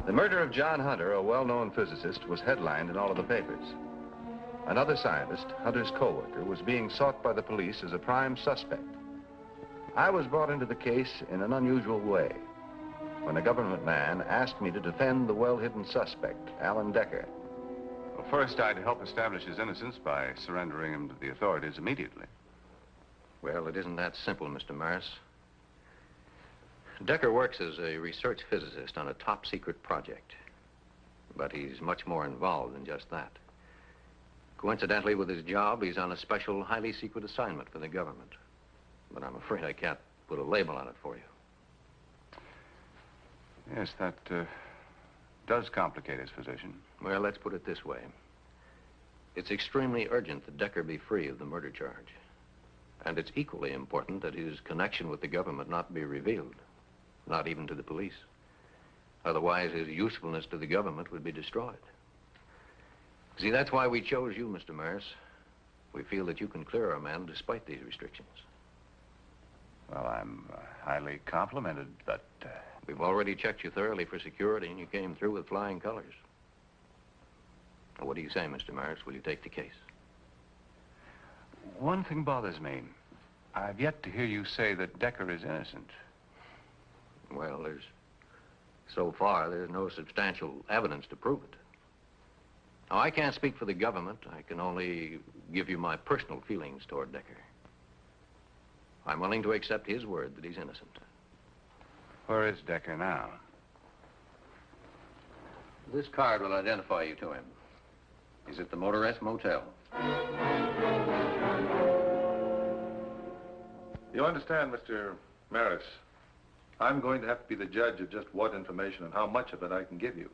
The murder of John Hunter, a well-known physicist, was headlined in all of the papers. Another scientist, Hunter's co-worker, was being sought by the police as a prime suspect. I was brought into the case in an unusual way, when a government man asked me to defend the well-hidden suspect, Alan Decker. Well, first, I'd help establish his innocence by surrendering him to the authorities immediately. Well, it isn't that simple, Mr. Maris. Decker works as a research physicist on a top-secret project. But he's much more involved than just that. Coincidentally, with his job, he's on a special, highly secret assignment for the government. But I'm afraid I can't put a label on it for you. Yes, that does complicate his position. Well, let's put it this way. It's extremely urgent that Decker be free of the murder charge. And it's equally important that his connection with the government not be revealed. Not even to the police. Otherwise, his usefulness to the government would be destroyed. See, that's why we chose you, Mr. Maris. We feel that you can clear our man despite these restrictions. Well, I'm highly complimented, but... We've already checked you thoroughly for security, and you came through with flying colors. Now, what do you say, Mr. Maris? Will you take the case? One thing bothers me. I've yet to hear you say that Decker is innocent. Well, so far, there's no substantial evidence to prove it. Now, I can't speak for the government. I can only give you my personal feelings toward Decker. I'm willing to accept his word that he's innocent. Where is Decker now? This card will identify you to him. He's at the Motorist Motel. You understand, Mr. Maris, I'm going to have to be the judge of just what information and how much of it I can give you.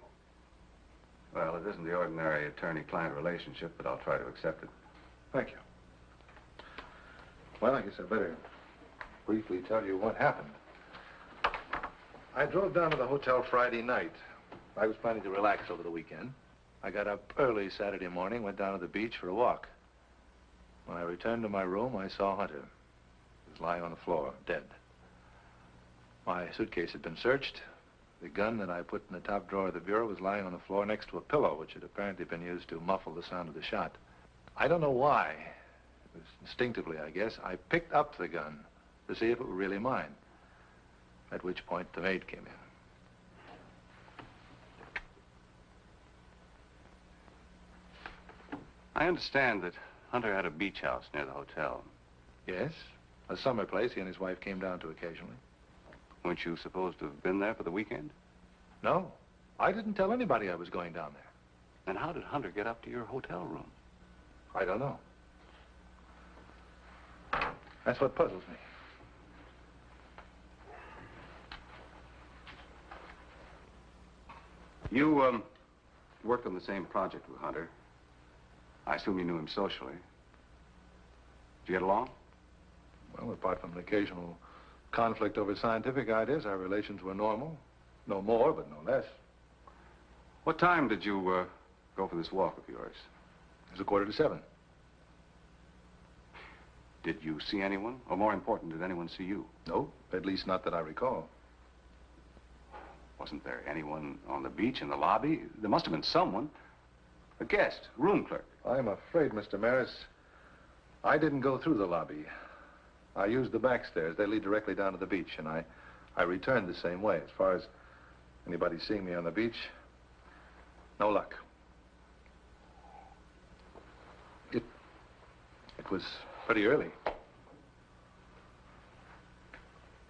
Well, it isn't the ordinary attorney-client relationship, but I'll try to accept it. Thank you. Well, I guess I better briefly tell you what happened. I drove down to the hotel Friday night. I was planning to relax over the weekend. I got up early Saturday morning, went down to the beach for a walk. When I returned to my room, I saw Hunter. He was lying on the floor, dead. My suitcase had been searched. The gun that I put in the top drawer of the bureau was lying on the floor next to a pillow, which had apparently been used to muffle the sound of the shot. I don't know why. It was instinctively, I guess. I picked up the gun to see if it were really mine. At which point the maid came in. I understand that Hunter had a beach house near the hotel. Yes, a summer place he and his wife came down to occasionally. Weren't you supposed to have been there for the weekend? No, I didn't tell anybody I was going down there. Then how did Hunter get up to your hotel room? I don't know. That's what puzzles me. You, worked on the same project with Hunter. I assume you knew him socially. Did you get along? Well, apart from an occasional conflict over scientific ideas, our relations were normal. No more, but no less. What time did you, go for this walk of yours? It was 6:45. Did you see anyone? Or more important, did anyone see you? No, at least not that I recall. Wasn't there anyone on the beach, in the lobby? There must have been someone. A guest, room clerk. I'm afraid, Mr. Maris, I didn't go through the lobby. I used the back stairs. They lead directly down to the beach, and I returned the same way. As far as anybody seeing me on the beach, no luck. It was pretty early.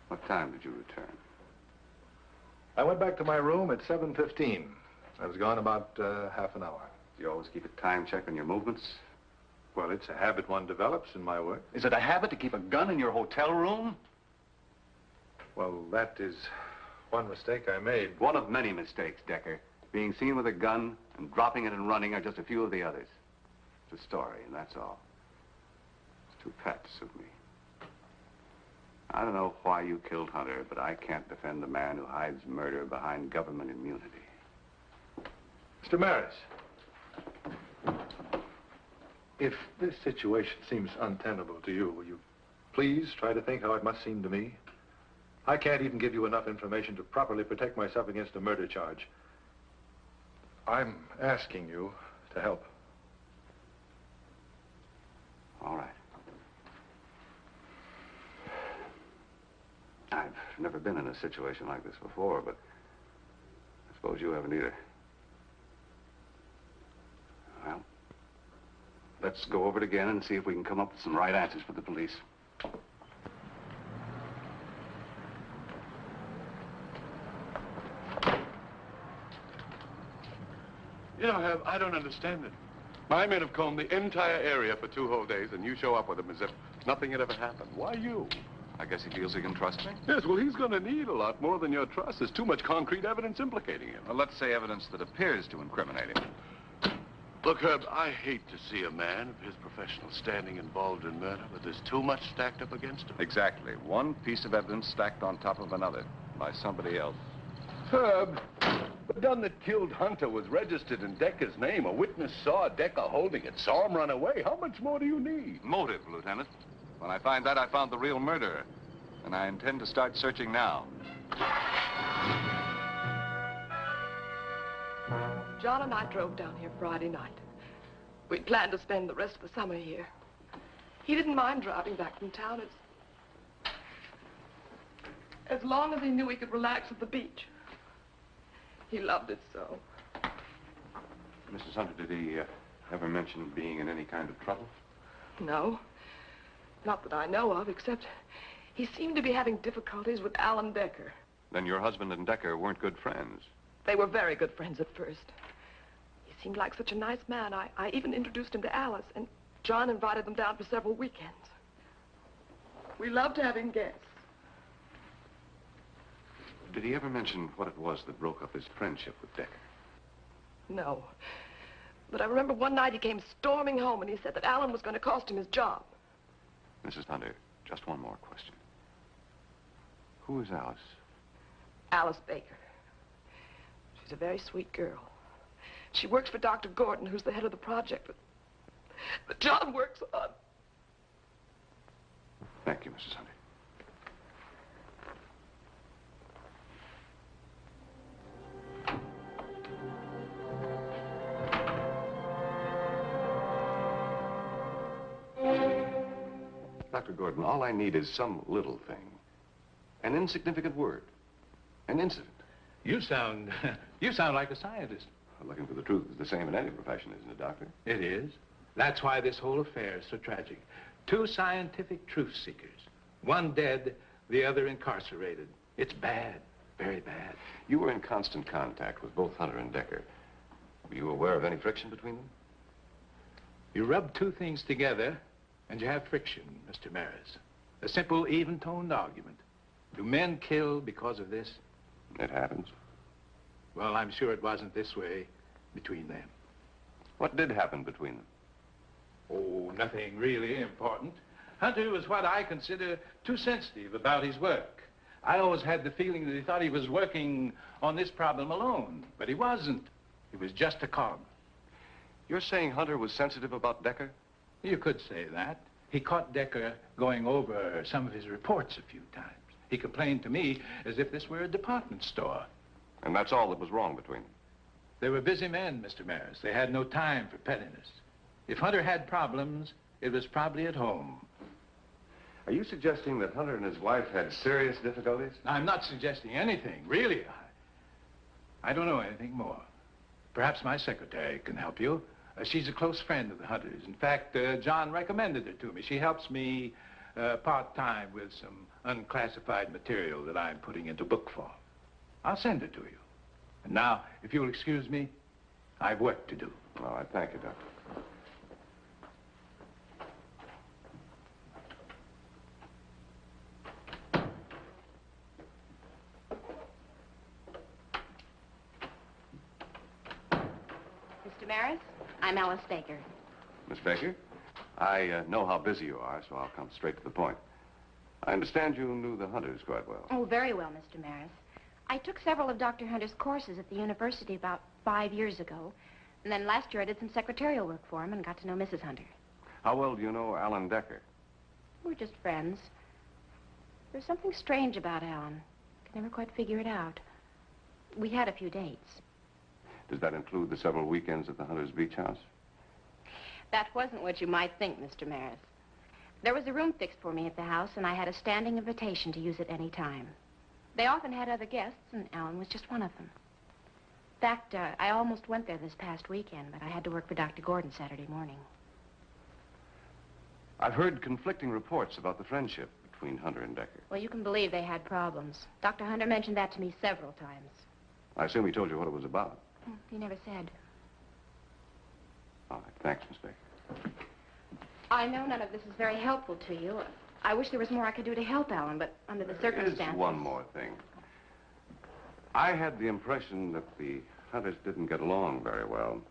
What time did you return? I went back to my room at 7:15. I was gone about half an hour. Do you always keep a time check on your movements? Well, it's a habit one develops in my work. Is it a habit to keep a gun in your hotel room? Well, that is one mistake I made. One of many mistakes, Decker. Being seen with a gun and dropping it and running are just a few of the others. It's a story, and that's all. It's too pat to suit me. I don't know why you killed Hunter, but I can't defend the man who hides murder behind government immunity. Mr. Maris, if this situation seems untenable to you, will you please try to think how it must seem to me? I can't even give you enough information to properly protect myself against a murder charge. I'm asking you to help. All right. I've never been in a situation like this before, but I suppose you haven't either. Well, let's go over it again and see if we can come up with some right answers for the police. You know, Herb, I don't understand it. My men have combed the entire area for 2 whole days, and you show up with them as if nothing had ever happened. Why you? I guess he feels he can trust me. Yes, well, he's going to need a lot more than your trust. There's too much concrete evidence implicating him. Well, let's say evidence that appears to incriminate him. Look, Herb, I hate to see a man of his professional standing involved in murder, but there's too much stacked up against him. Exactly. One piece of evidence stacked on top of another by somebody else. Herb, the gun that killed Hunter was registered in Decker's name. A witness saw Decker holding it, saw him run away. How much more do you need? Motive, Lieutenant. When I find that, I found the real murderer. And I intend to start searching now. John and I drove down here Friday night. We planned to spend the rest of the summer here. He didn't mind driving back from town as long as he knew he could relax at the beach. He loved it so. Mrs. Hunter, did he ever mention being in any kind of trouble? No, not that I know of, except he seemed to be having difficulties with Alan Decker. Then your husband and Decker weren't good friends. They were very good friends at first. He seemed like such a nice man. I even introduced him to Alice, and John invited them down for several weekends. We loved having guests. Did he ever mention what it was that broke up his friendship with Decker? No. But I remember one night he came storming home and he said that Alan was going to cost him his job. Mrs. Hunter, just one more question. Who is Alice? Alice Baker. She's a very sweet girl. She works for Dr. Gordon, who's the head of the project, but John works on. Thank you, Mrs. Hunter. Dr. Gordon, all I need is some little thing. An insignificant word. An incident. You sound like a scientist. Looking for the truth is the same in any profession, isn't it, Doctor? It is. That's why this whole affair is so tragic. 2 scientific truth seekers. One dead, the other incarcerated. It's bad, very bad. You were in constant contact with both Hunter and Decker. Were you aware of any friction between them? You rub 2 things together, and you have friction, Mr. Maris. A simple, even-toned argument. Do men kill because of this? It happens. Well, I'm sure it wasn't this way between them. What did happen between them? Oh, nothing really important. Hunter was what I consider too sensitive about his work. I always had the feeling that he thought he was working on this problem alone, but he wasn't. He was just a cog. You're saying Hunter was sensitive about Decker? You could say that. He caught Decker going over some of his reports a few times. He complained to me as if this were a department store. And that's all that was wrong between them? They were busy men, Mr. Maris. They had no time for pettiness. If Hunter had problems, it was probably at home. Are you suggesting that Hunter and his wife had serious difficulties? I'm not suggesting anything, really. I don't know anything more. Perhaps my secretary can help you. She's a close friend of the Hunters. In fact, John recommended her to me. She helps me part-time with some unclassified material that I'm putting into book form. I'll send it to you. And now, if you'll excuse me, I've work to do. All right, thank you, Doctor. Mr. Maris, I'm Alice Baker. Miss Baker, I know how busy you are, so I'll come straight to the point. I understand you knew the Hunters quite well. Oh, very well, Mr. Maris. I took several of Dr. Hunter's courses at the university about 5 years ago. And then last year I did some secretarial work for him and got to know Mrs. Hunter. How well do you know Alan Decker? We're just friends. There's something strange about Alan. Could never quite figure it out. We had a few dates. Does that include the several weekends at the Hunter's Beach House? That wasn't what you might think, Mr. Maris. There was a room fixed for me at the house, and I had a standing invitation to use it any time. They often had other guests, and Alan was just one of them. In fact, I almost went there this past weekend, but I had to work for Dr. Gordon Saturday morning. I've heard conflicting reports about the friendship between Hunter and Decker. Well, you can believe they had problems. Dr. Hunter mentioned that to me several times. I assume he told you what it was about. He never said. All right, thanks, Miss Baker. I know none of this is very helpful to you. I wish there was more I could do to help Alan, but under the circumstances... There's one more thing. I had the impression that the Hunters didn't get along very well.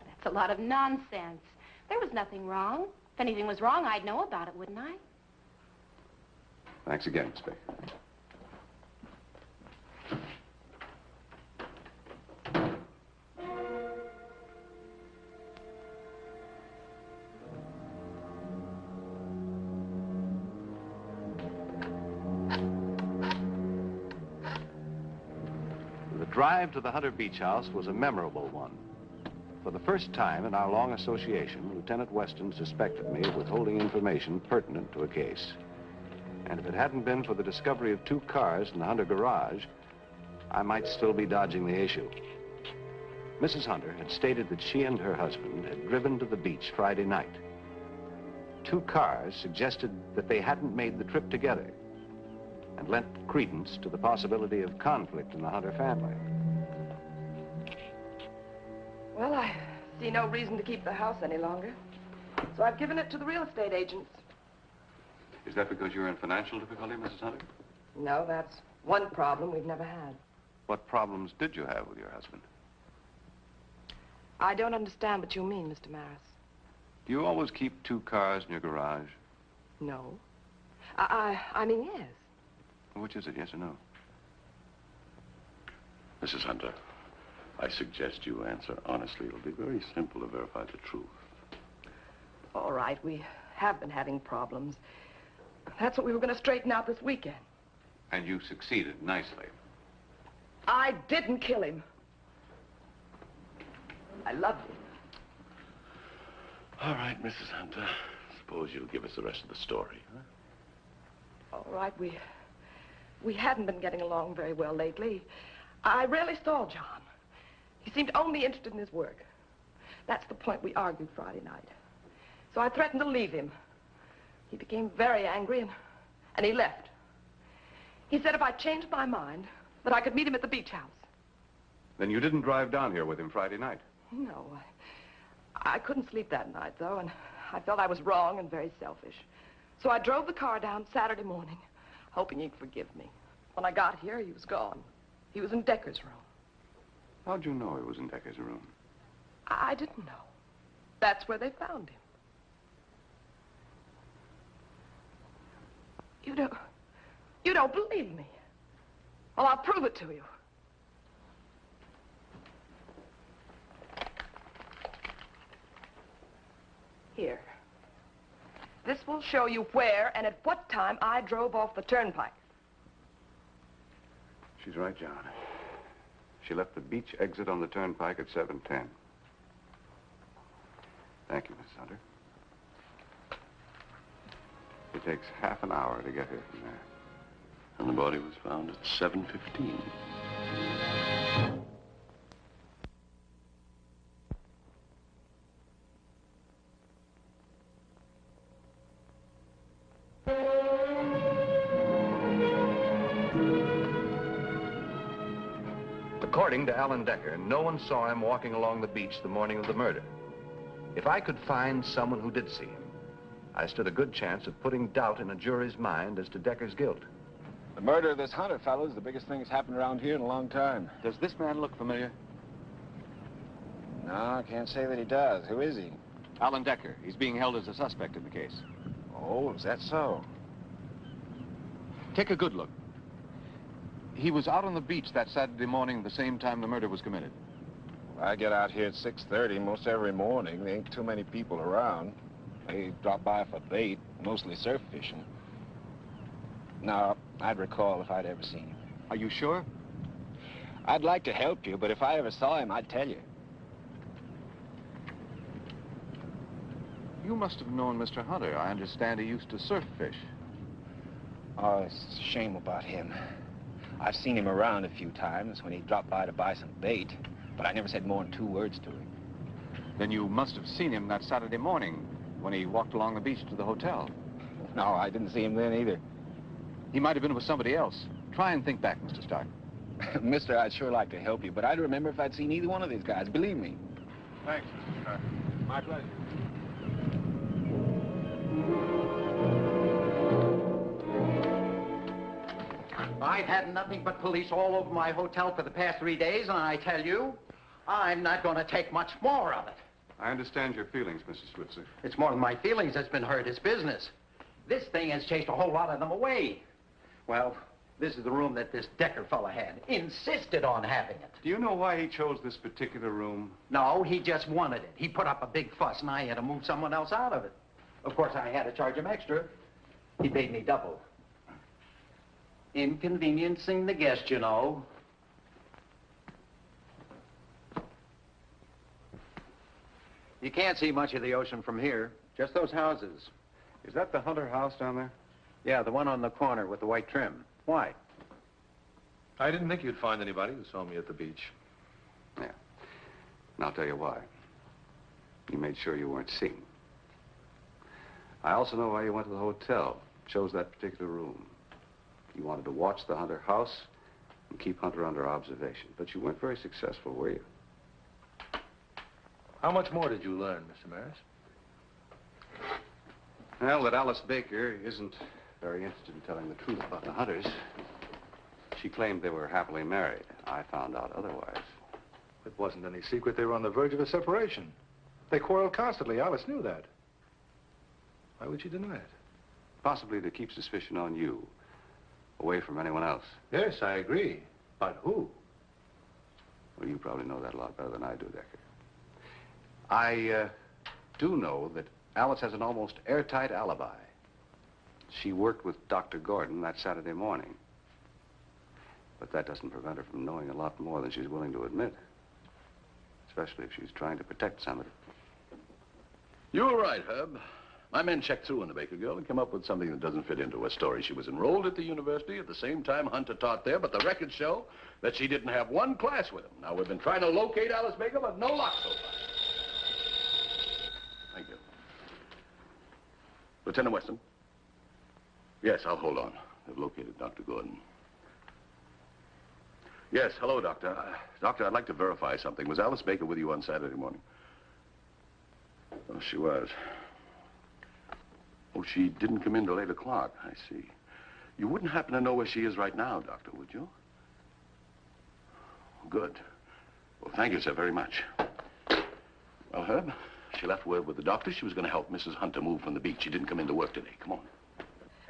That's a lot of nonsense. There was nothing wrong. If anything was wrong, I'd know about it, wouldn't I? Thanks again, Miss Baker. The drive to the Hunter Beach House was a memorable one. For the first time in our long association, Lieutenant Weston suspected me of withholding information pertinent to a case. And if it hadn't been for the discovery of 2 cars in the Hunter garage, I might still be dodging the issue. Mrs. Hunter had stated that she and her husband had driven to the beach Friday night. 2 cars suggested that they hadn't made the trip together and lent credence to the possibility of conflict in the Hunter family. Well, I see no reason to keep the house any longer. So I've given it to the real estate agents. Is that because you're in financial difficulty, Mrs. Hunter? No, that's one problem we've never had. What problems did you have with your husband? I don't understand what you mean, Mr. Maris. Do you always keep 2 cars in your garage? No. I mean, yes. Which is it, yes or no? Mrs. Hunter, I suggest you answer honestly. It'll be very simple to verify the truth. All right, we have been having problems. That's what we were going to straighten out this weekend. And you succeeded nicely. I didn't kill him. I loved him. All right, Mrs. Hunter. Suppose you'll give us the rest of the story, huh? All right, we hadn't been getting along very well lately. I rarely saw John. He seemed only interested in his work. That's the point we argued Friday night. So I threatened to leave him. He became very angry and he left. He said if I changed my mind, that I could meet him at the beach house. Then you didn't drive down here with him Friday night? No, I couldn't sleep that night, though, and I felt I was wrong and very selfish. So I drove the car down Saturday morning, hoping he'd forgive me. When I got here, he was gone. He was in Decker's room. How'd you know he was in Decker's room? I didn't know. That's where they found him. You don't believe me. Well, I'll prove it to you. Here. This will show you where and at what time I drove off the turnpike. She's right, John. She left the beach exit on the turnpike at 7:10. Thank you, Miss Hunter. It takes half an hour to get here from there. And the body was found at 7:15. According to Alan Decker, no one saw him walking along the beach the morning of the murder. If I could find someone who did see him, I stood a good chance of putting doubt in a jury's mind as to Decker's guilt. The murder of this Hunter fellow is the biggest thing that's happened around here in a long time. Does this man look familiar? No, I can't say that he does. Who is he? Alan Decker. He's being held as a suspect in the case. Oh, is that so? Take a good look. He was out on the beach that Saturday morning, the same time the murder was committed. I get out here at 6:30 most every morning. There ain't too many people around. They drop by for bait, mostly surf fishing. No, I'd recall if I'd ever seen him. Are you sure? I'd like to help you, but if I ever saw him, I'd tell you. You must have known Mr. Hunter. I understand he used to surf fish. Oh, it's a shame about him. I've seen him around a few times when he dropped by to buy some bait, but I never said more than 2 words to him. Then you must have seen him that Saturday morning when he walked along the beach to the hotel. No, I didn't see him then either. He might have been with somebody else. Try and think back, Mr. Stark. Mister, I'd sure like to help you, but I'd remember if I'd seen either one of these guys, believe me. Thanks, Mr. Stark. My pleasure. I've had nothing but police all over my hotel for the past 3 days, and I tell you, I'm not going to take much more of it. I understand your feelings, Mr. Switzer. It's more than my feelings that's been hurt. It's business. This thing has chased a whole lot of them away. Well, this is the room that this Decker fella had. Insisted on having it. Do you know why he chose this particular room? No, he just wanted it. He put up a big fuss, and I had to move someone else out of it. Of course, I had to charge him extra. He paid me double. Inconveniencing the guest, you know. You can't see much of the ocean from here. Just those houses. Is that the Hunter house down there? Yeah, the one on the corner with the white trim. Why? I didn't think you'd find anybody who saw me at the beach. Yeah. And I'll tell you why. You made sure you weren't seen. I also know why you went to the hotel, chose that particular room. You wanted to watch the Hunter house and keep Hunter under observation. But you weren't very successful, were you? How much more did you learn, Mr. Maris? Well, that Alice Baker isn't very interested in telling the truth about the Hunters. She claimed they were happily married. I found out otherwise. It wasn't any secret they were on the verge of a separation. They quarreled constantly. Alice knew that. Why would she deny it? Possibly to keep suspicion on you, away from anyone else. Yes, I agree. But who? Well, you probably know that a lot better than I do, Decker. I do know that Alice has an almost airtight alibi. She worked with Dr. Gordon that Saturday morning. But that doesn't prevent her from knowing a lot more than she's willing to admit. Especially if she's trying to protect somebody. You were right, Herb. My men checked through on the Baker girl and came up with something that doesn't fit into her story. She was enrolled at the university at the same time Hunter taught there, but the records show that she didn't have one class with him. Now, we've been trying to locate Alice Baker, but no luck so far. Thank you. Lieutenant Weston? Yes, I'll hold on. I've located Dr. Gordon. Yes, hello, Doctor. Doctor, I'd like to verify something. Was Alice Baker with you on Saturday morning? Oh, she was. Oh, she didn't come in till 8 o'clock. I see. You wouldn't happen to know where she is right now, Doctor, would you? Good. Well, thank you, sir, very much. Well, Herb, she left word with the doctor she was going to help Mrs. Hunter move from the beach. She didn't come into work today. Come on.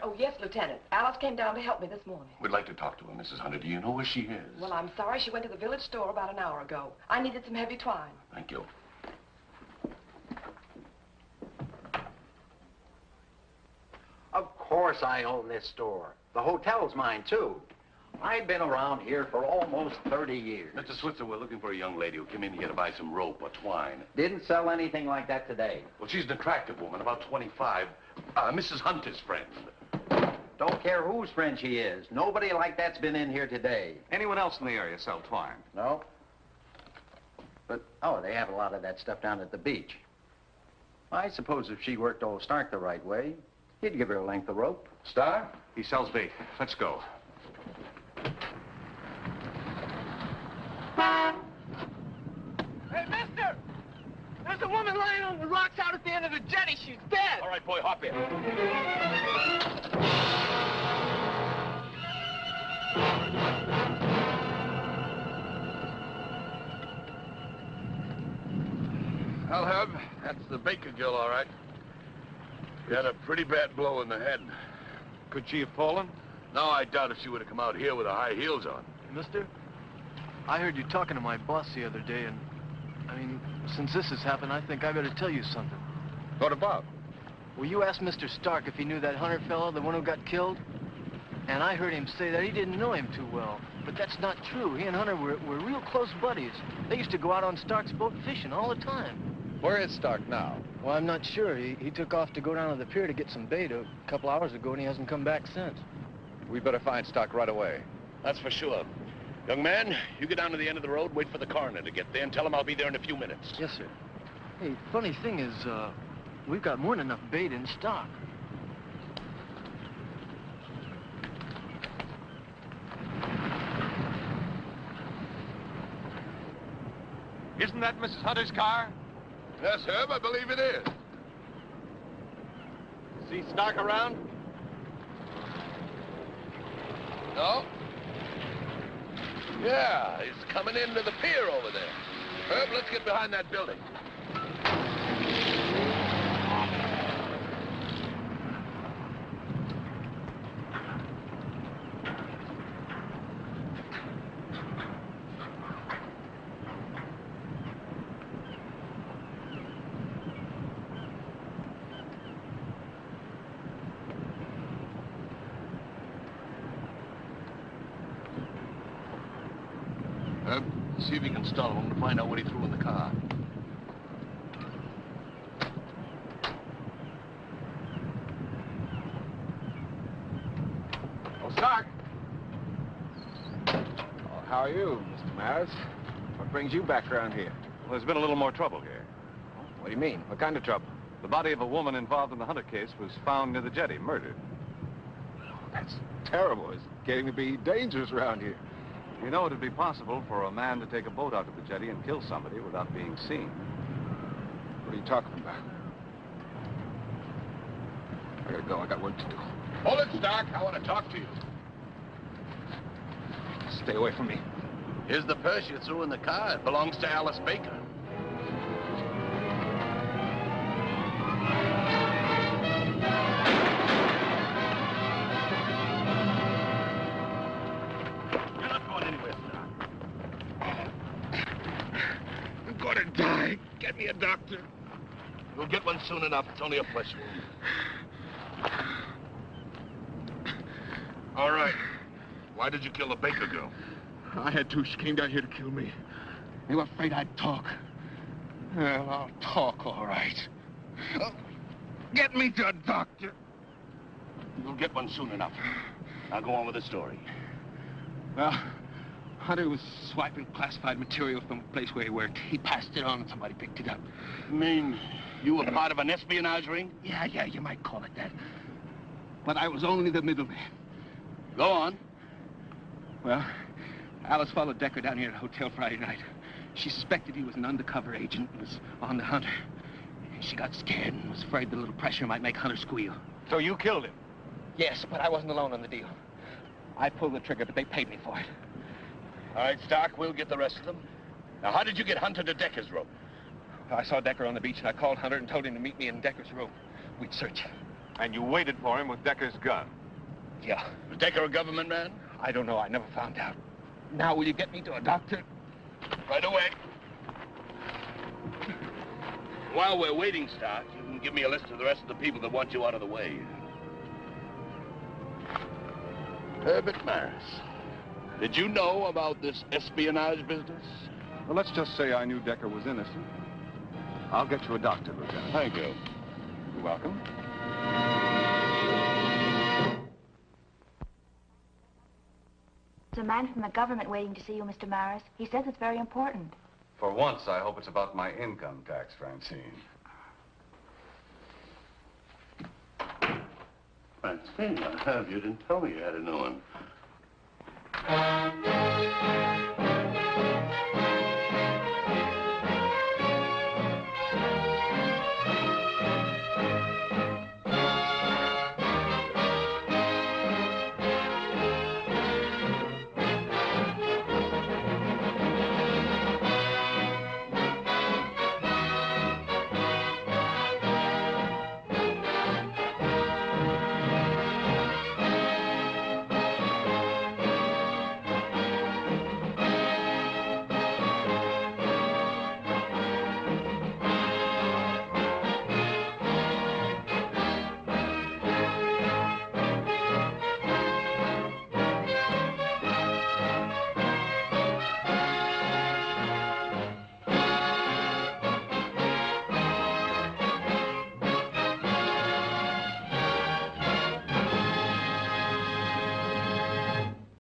Oh, yes, Lieutenant. Alice came down to help me this morning. We'd like to talk to her, Mrs. Hunter. Do you know where she is? Well, I'm sorry. She went to the village store about an hour ago. I needed some heavy twine. Thank you. Of course I own this store. The hotel's mine, too. I've been around here for almost 30 years. Mr. Switzer, we're looking for a young lady who came in here to buy some rope or twine. Didn't sell anything like that today. Well, she's an attractive woman, about 25. Mrs. Hunter's friend. Don't care whose friend she is. Nobody like that's been in here today. Anyone else in the area sell twine? No. But, oh, they have a lot of that stuff down at the beach. I suppose if she worked old Stark the right way, he'd give her a length of rope. Star? He sells bait. Let's go. Hey, mister! There's a woman lying on the rocks out at the end of the jetty. She's dead. All right, boy, hop in. Well, Herb, that's the Baker girl, all right. She had a pretty bad blow in the head. Could she have fallen? No, I doubt if she would have come out here with her high heels on. Mister, I heard you talking to my boss the other day, and, I mean, since this has happened, I think I better tell you something. What about? Well, you asked Mr. Stark if he knew that Hunter fellow, the one who got killed? And I heard him say that he didn't know him too well. But that's not true. He and Hunter were real close buddies. They used to go out on Stark's boat fishing all the time. Where is Stark now? Well, I'm not sure. He took off to go down to the pier to get some bait a couple hours ago, and he hasn't come back since. We better find Stark right away. That's for sure. Young man, you get down to the end of the road, wait for the coroner to get there, and tell him I'll be there in a few minutes. Yes, sir. Hey, funny thing is, we've got more than enough bait in stock. Isn't that Mrs. Hunter's car? Yes, Herb, I believe it is. See Stark around? No? Yeah, he's coming into the pier over there. Herb, let's get behind that building. Herb, see if you can stall him to find out what he threw in the car. Oh, Stark. Oh, how are you, Mr. Maris? What brings you back around here? Well, there's been a little more trouble here. What do you mean? What kind of trouble? The body of a woman involved in the Hunter case was found near the jetty, murdered. Oh, that's terrible. It's getting to be dangerous around here. You know, it'd be possible for a man to take a boat out to the jetty and kill somebody without being seen. What are you talking about? I gotta go. I got work to do. Hold it, Stark. I want to talk to you. Stay away from me. Here's the purse you threw in the car. It belongs to Alice Baker. You're not going anywhere, Stark. I'm gonna die. Get me a doctor. You'll get one soon enough. It's only a flesh wound. All right. Why did you kill the Baker girl? I had to. She came down here to kill me. They were afraid I'd talk. Well, I'll talk, all right. Get me to a doctor. You'll get one soon enough. Now go on with the story. Well, Hunter was swiping classified material from a place where he worked. He passed it on and somebody picked it up. You mean you were part of an espionage ring? Yeah, you might call it that. But I was only the middleman. Go on. Well, Alice followed Decker down here at a hotel Friday night. She suspected he was an undercover agent and was on the Hunter. She got scared and was afraid the little pressure might make Hunter squeal. So you killed him? Yes, but I wasn't alone on the deal. I pulled the trigger, but they paid me for it. All right, Stark, we'll get the rest of them. Now, how did you get Hunter to Decker's room? I saw Decker on the beach, and I called Hunter and told him to meet me in Decker's room. We'd search him. And you waited for him with Decker's gun? Yeah. Was Decker a government man? I don't know. I never found out. Now, will you get me to a doctor? Right away. While we're waiting, Stark, you can give me a list of the rest of the people that want you out of the way. Herbert Maris. Did you know about this espionage business? Well, let's just say I knew Decker was innocent. I'll get you a doctor, Lieutenant. Thank you. You're welcome. There's a man from the government waiting to see you, Mr. Maris. He says it's very important. For once, I hope it's about my income tax, Francine. Francine, I have. You didn't tell me you had a new one.